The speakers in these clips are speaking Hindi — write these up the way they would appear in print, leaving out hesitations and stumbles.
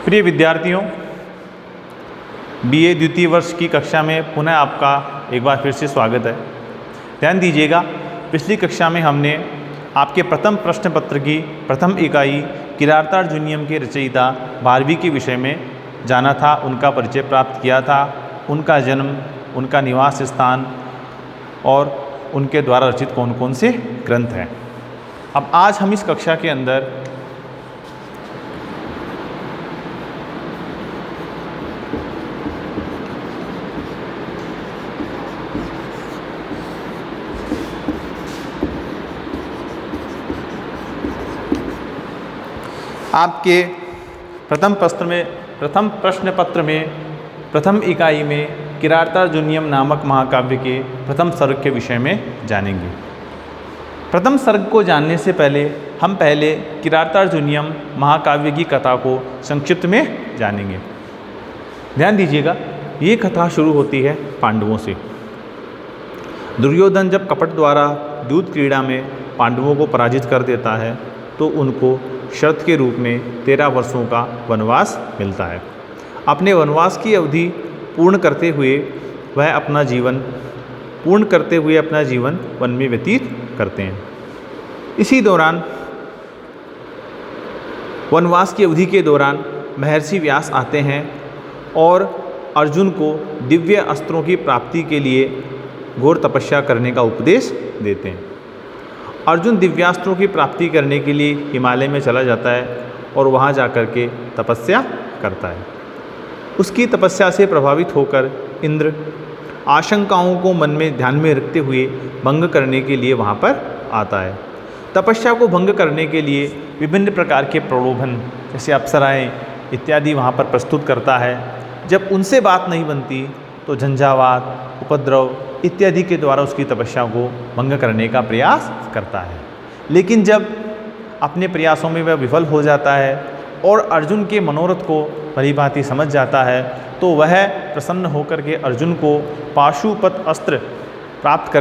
प्रिय विद्यार्थियों, बीए द्वितीय वर्ष की कक्षा में पुनः आपका एक बार फिर से स्वागत है। ध्यान दीजिएगा, पिछली कक्षा में हमने आपके प्रथम प्रश्न पत्र की प्रथम इकाई किरातार्जुनीयम के रचयिता भारवी के विषय में जाना था, उनका परिचय प्राप्त किया था, उनका जन्म, उनका निवास स्थान और उनके द्वारा रचित कौन कौन से ग्रंथ हैं। अब आज हम इस कक्षा के अंदर आपके प्रथम प्रश्न पत्र में प्रथम इकाई में किरातार्जुनीयम नामक महाकाव्य के प्रथम सर्ग के विषय में जानेंगे। प्रथम सर्ग को जानने से पहले हम किरातार्जुनीयम महाकाव्य की कथा को संक्षिप्त में जानेंगे। ध्यान दीजिएगा, ये कथा शुरू होती है पांडवों से। दुर्योधन जब कपट द्वारा दूत क्रीड़ा में पांडवों को पराजित कर देता है तो उनको शर्त के रूप में 13 वर्षों का वनवास मिलता है। अपने वनवास की अवधि पूर्ण करते हुए अपना जीवन वन में व्यतीत करते हैं। इसी दौरान वनवास की अवधि के दौरान महर्षि व्यास आते हैं और अर्जुन को दिव्य अस्त्रों की प्राप्ति के लिए घोर तपस्या करने का उपदेश देते हैं। अर्जुन दिव्यास्त्रों की प्राप्ति करने के लिए हिमालय में चला जाता है और वहाँ जाकर के तपस्या करता है। उसकी तपस्या से प्रभावित होकर इंद्र आशंकाओं को मन में ध्यान में रखते हुए भंग करने के लिए वहाँ पर आता है। तपस्या को भंग करने के लिए विभिन्न प्रकार के प्रलोभन जैसे अप्सराएं इत्यादि वहाँ पर प्रस्तुत करता है। जब उनसे बात नहीं बनती तो झंझावात, उपद्रव इत्यादि के द्वारा उसकी तपस्या को भंग करने का प्रयास करता है। लेकिन जब अपने प्रयासों में वह विफल हो जाता है और अर्जुन के मनोरथ को भलीभांति समझ जाता है तो वह प्रसन्न होकर के अर्जुन को पाशुपत अस्त्र प्राप्त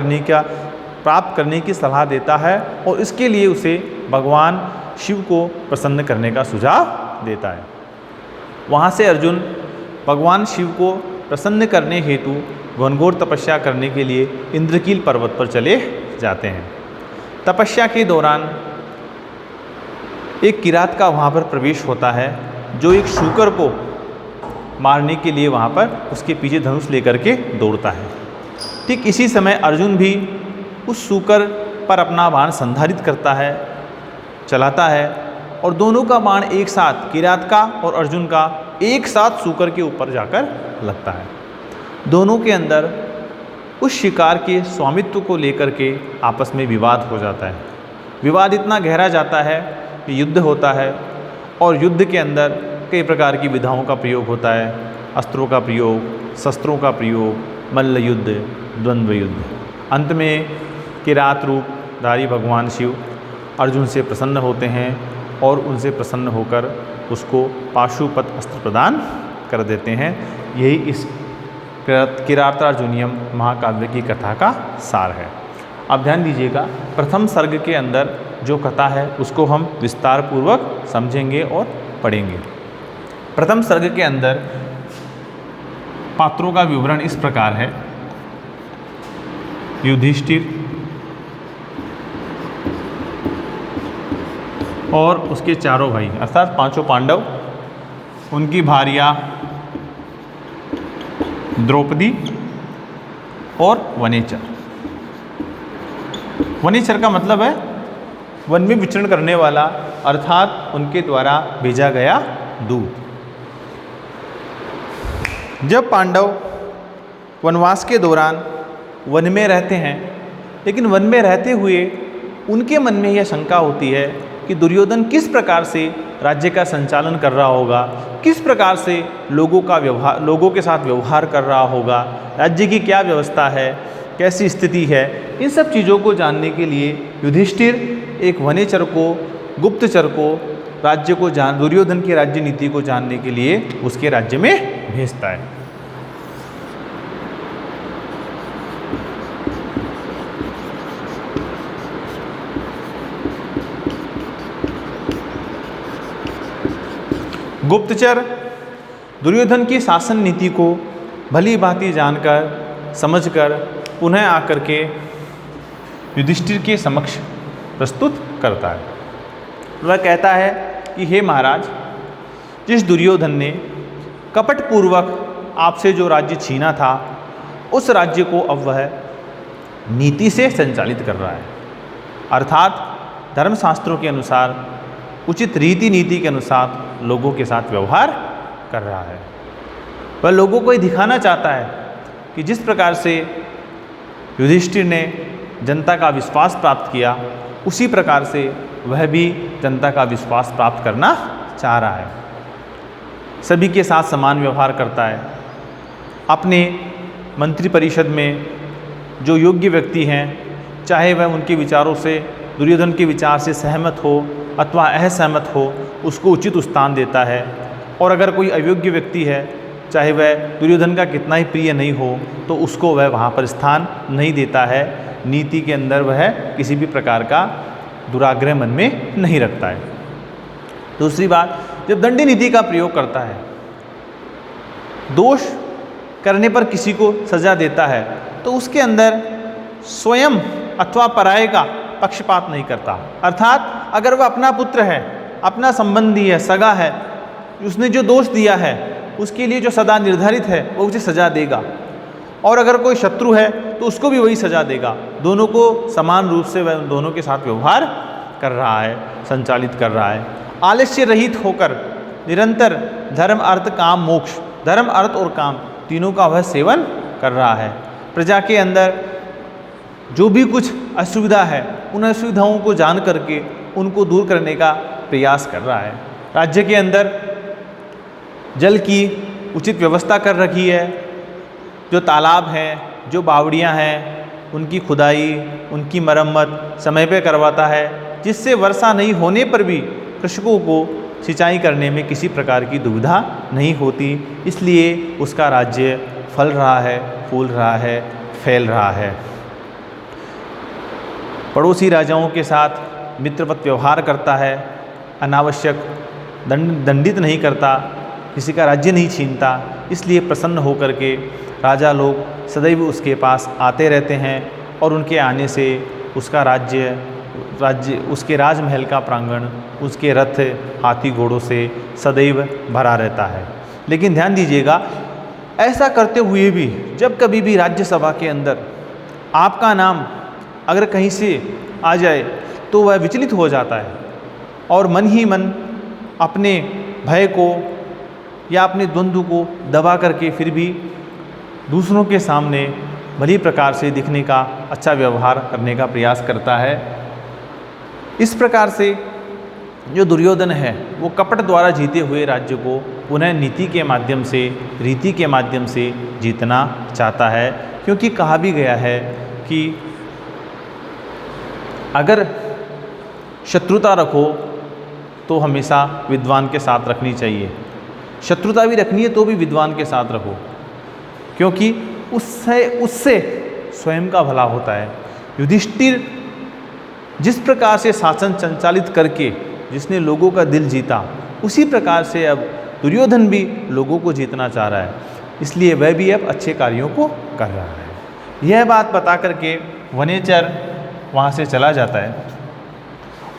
करने की सलाह देता है और इसके लिए उसे भगवान शिव को प्रसन्न करने का सुझाव देता है। वहाँ से अर्जुन भगवान शिव को प्रसन्न करने हेतु घनघोर तपस्या करने के लिए इंद्रकील पर्वत पर चले जाते हैं। तपस्या के दौरान एक किरात का वहाँ पर प्रवेश होता है जो एक शूकर को मारने के लिए वहाँ पर उसके पीछे धनुष लेकर के दौड़ता है। ठीक इसी समय अर्जुन भी उस शूकर पर अपना बाण संधारित करता है, चलाता है और दोनों का बाण एक साथ, किरात का और अर्जुन का एक साथ शूकर के ऊपर जाकर लगता है। दोनों के अंदर उस शिकार के स्वामित्व को लेकर के आपस में विवाद हो जाता है। विवाद इतना गहरा जाता है कि युद्ध होता है और युद्ध के अंदर कई प्रकार की विधाओं का प्रयोग होता है। अस्त्रों का प्रयोग, शस्त्रों का प्रयोग, मल्ल युद्ध, द्वंद्व युद्ध। अंत में किरात रूपधारी भगवान शिव अर्जुन से प्रसन्न होते हैं और उनसे प्रसन्न होकर उसको पाशुपत अस्त्र प्रदान कर देते हैं। यही इस किरातार्जुनीयम महाकाव्य की कथा का सार है। अब ध्यान दीजिएगा, प्रथम सर्ग के अंदर जो कथा है उसको हम विस्तार पूर्वक समझेंगे और पढ़ेंगे। प्रथम सर्ग के अंदर पात्रों का विवरण इस प्रकार है। युधिष्ठिर और उसके चारों भाई अर्थात 5 पांडव, उनकी भार्या द्रौपदी और वनेचर। वनेचर का मतलब है वन में विचरण करने वाला, अर्थात उनके द्वारा भेजा गया दूत। जब पांडव वनवास के दौरान वन में रहते हैं, लेकिन वन में रहते हुए उनके मन में यह शंका होती है कि दुर्योधन किस प्रकार से राज्य का संचालन कर रहा होगा, किस प्रकार से लोगों के साथ व्यवहार कर रहा होगा, राज्य की क्या व्यवस्था है, कैसी स्थिति है। इन सब चीज़ों को जानने के लिए युधिष्ठिर एक वनेचर को, गुप्तचर को दुर्योधन की राज्य नीति को जानने के लिए उसके राज्य में भेजता है। गुप्तचर दुर्योधन की शासन नीति को भली भांति जानकर समझकर पुनः आकर के युधिष्ठिर के समक्ष प्रस्तुत करता है। वह कहता है कि हे महाराज, जिस दुर्योधन ने कपटपूर्वक आपसे जो राज्य छीना था, उस राज्य को अब वह नीति से संचालित कर रहा है, अर्थात धर्मशास्त्रों के अनुसार, उचित रीति नीति के अनुसार लोगों के साथ व्यवहार कर रहा है। वह लोगों को ये दिखाना चाहता है कि जिस प्रकार से युधिष्ठिर ने जनता का विश्वास प्राप्त किया, उसी प्रकार से वह भी जनता का विश्वास प्राप्त करना चाह रहा है। सभी के साथ समान व्यवहार करता है। अपने मंत्रिपरिषद में जो योग्य व्यक्ति हैं, चाहे वह उनके विचारों से, दुर्योधन के विचार से सहमत हो अथवा असहमत हो, उसको उचित स्थान देता है। और अगर कोई अयोग्य व्यक्ति है, चाहे वह दुर्योधन का कितना ही प्रिय नहीं हो, तो उसको वह वहाँ पर स्थान नहीं देता है। नीति के अंदर वह किसी भी प्रकार का दुराग्रह मन में नहीं रखता है। दूसरी बात, जब दंडी नीति का प्रयोग करता है, दोष करने पर किसी को सजा देता है, तो उसके अंदर स्वयं अथवा पराये का पक्षपात नहीं करता। अर्थात अगर वह अपना पुत्र है, अपना संबंधी है, सगा है, उसने जो दोष दिया है उसके लिए जो सजा निर्धारित है वो उसे सजा देगा, और अगर कोई शत्रु है तो उसको भी वही सजा देगा। दोनों को समान रूप से वह दोनों के साथ व्यवहार कर रहा है, संचालित कर रहा है। आलस्य रहित होकर निरंतर धर्म अर्थ काम मोक्ष, धर्म अर्थ और काम तीनों का वह सेवन कर रहा है। प्रजा के अंदर जो भी कुछ असुविधा है, उन असुविधाओं को जान करके उनको दूर करने का प्रयास कर रहा है। राज्य के अंदर जल की उचित व्यवस्था कर रखी है। जो तालाब हैं, जो बावड़ियाँ हैं, उनकी खुदाई, उनकी मरम्मत समय पर करवाता है, जिससे वर्षा नहीं होने पर भी कृषकों को सिंचाई करने में किसी प्रकार की दुविधा नहीं होती। इसलिए उसका राज्य फल रहा है, फूल रहा है, फैल रहा है। पड़ोसी राजाओं के साथ मित्रवत व्यवहार करता है, अनावश्यक दंडित नहीं करता, किसी का राज्य नहीं छीनता। इसलिए प्रसन्न होकर के राजा लोग सदैव उसके पास आते रहते हैं, और उनके आने से उसका राज्य उसके राजमहल का प्रांगण, उसके रथ, हाथी घोड़ों से सदैव भरा रहता है। लेकिन ध्यान दीजिएगा, ऐसा करते हुए भी जब कभी भी राज्यसभा के अंदर आपका नाम अगर कहीं से आ जाए तो वह विचलित हो जाता है, और मन ही मन अपने भय को या अपने द्वंद्व को दबा करके फिर भी दूसरों के सामने भली प्रकार से दिखने का, अच्छा व्यवहार करने का प्रयास करता है। इस प्रकार से जो दुर्योधन है वो कपट द्वारा जीते हुए राज्य को पुनः नीति के माध्यम से, रीति के माध्यम से जीतना चाहता है। क्योंकि कहा भी गया है कि अगर शत्रुता रखो तो हमेशा विद्वान के साथ रखनी चाहिए। शत्रुता भी रखनी है तो भी विद्वान के साथ रखो, क्योंकि उससे स्वयं का भला होता है। युधिष्ठिर जिस प्रकार से शासन संचालित करके जिसने लोगों का दिल जीता, उसी प्रकार से अब दुर्योधन भी लोगों को जीतना चाह रहा है। इसलिए वह भी अब अच्छे कार्यों को कर रहा है। यह बात बता करके वनेचर वहाँ से चला जाता है,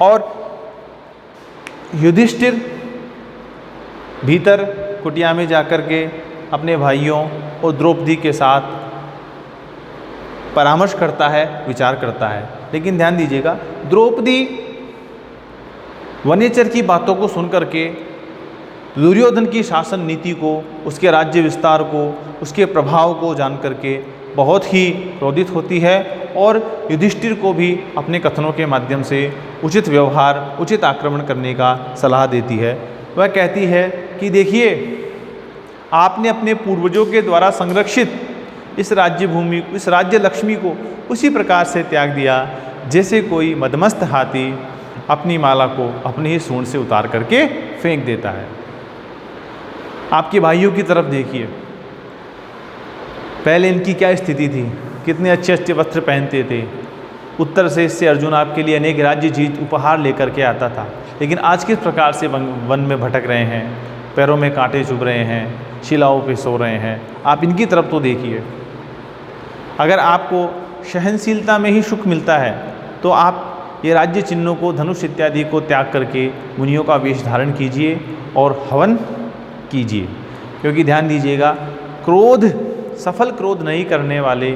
और युधिष्ठिर भीतर कुटिया में जाकर के अपने भाइयों और द्रौपदी के साथ परामर्श करता है, विचार करता है। लेकिन ध्यान दीजिएगा, द्रौपदी वनेचर की बातों को सुन करके दुर्योधन की शासन नीति को, उसके राज्य विस्तार को, उसके प्रभाव को जान करके बहुत ही क्रोधित होती है, और युधिष्ठिर को भी अपने कथनों के माध्यम से उचित व्यवहार, उचित आक्रमण करने का सलाह देती है। वह कहती है कि देखिए, आपने अपने पूर्वजों के द्वारा संरक्षित इस राज्य भूमि, इस राज्य लक्ष्मी को उसी प्रकार से त्याग दिया जैसे कोई मदमस्त हाथी अपनी माला को अपने ही सूंड से उतार करके फेंक देता है। आपके भाइयों की तरफ देखिए, पहले इनकी क्या स्थिति थी, कितने अच्छे अच्छे वस्त्र पहनते थे, उत्तर से इससे अर्जुन आपके लिए अनेक राज्य जीत उपहार लेकर के आता था, लेकिन आज किस प्रकार से वन में भटक रहे हैं। पैरों में कांटे चुभ रहे हैं, शिलाओं पे सो रहे हैं, आप इनकी तरफ तो देखिए। अगर आपको सहनशीलता में ही सुख मिलता है तो आप ये राज्य चिन्हों को, धनुष इत्यादि को त्याग करके मुनियों का वेश धारण कीजिए और हवन कीजिए। क्योंकि ध्यान दीजिएगा, क्रोध, सफल क्रोध नहीं करने वाले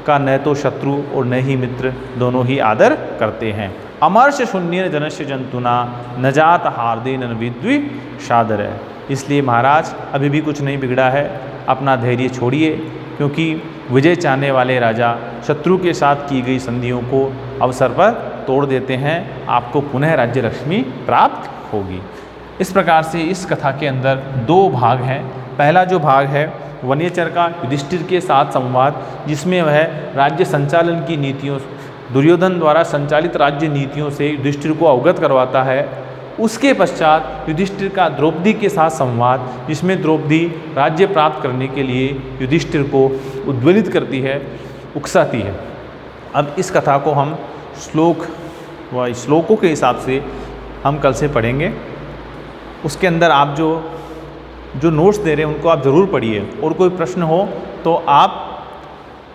का न तो शत्रु और न ही मित्र दोनों ही आदर करते हैं। अमर्ष शून्य जनस्य जंतुना न जात हार्दे न विद्वि सादर है। इसलिए महाराज अभी भी कुछ नहीं बिगड़ा है, अपना धैर्य छोड़िए, क्योंकि विजय चाहने वाले राजा शत्रु के साथ की गई संधियों को अवसर पर तोड़ देते हैं, आपको पुनः राज्य लक्ष्मी प्राप्त होगी। इस प्रकार से इस कथा के अंदर दो भाग हैं। पहला जो भाग है वन्यचर का युधिष्ठिर के साथ संवाद, जिसमें वह राज्य संचालन की नीतियों, दुर्योधन द्वारा संचालित राज्य नीतियों से युधिष्ठिर को अवगत करवाता है। उसके पश्चात युधिष्ठिर का द्रौपदी के साथ संवाद, जिसमें द्रौपदी राज्य प्राप्त करने के लिए युधिष्ठिर को उद्वेलित करती है, उकसाती है। अब इस कथा को हम श्लोकों के हिसाब से हम कल से पढ़ेंगे। उसके अंदर आप जो नोट्स दे रहे हैं उनको आप ज़रूर पढ़िए, और कोई प्रश्न हो तो आप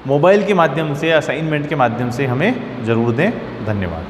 मोबाइल के माध्यम से, असाइनमेंट के माध्यम से हमें ज़रूर दें। धन्यवाद।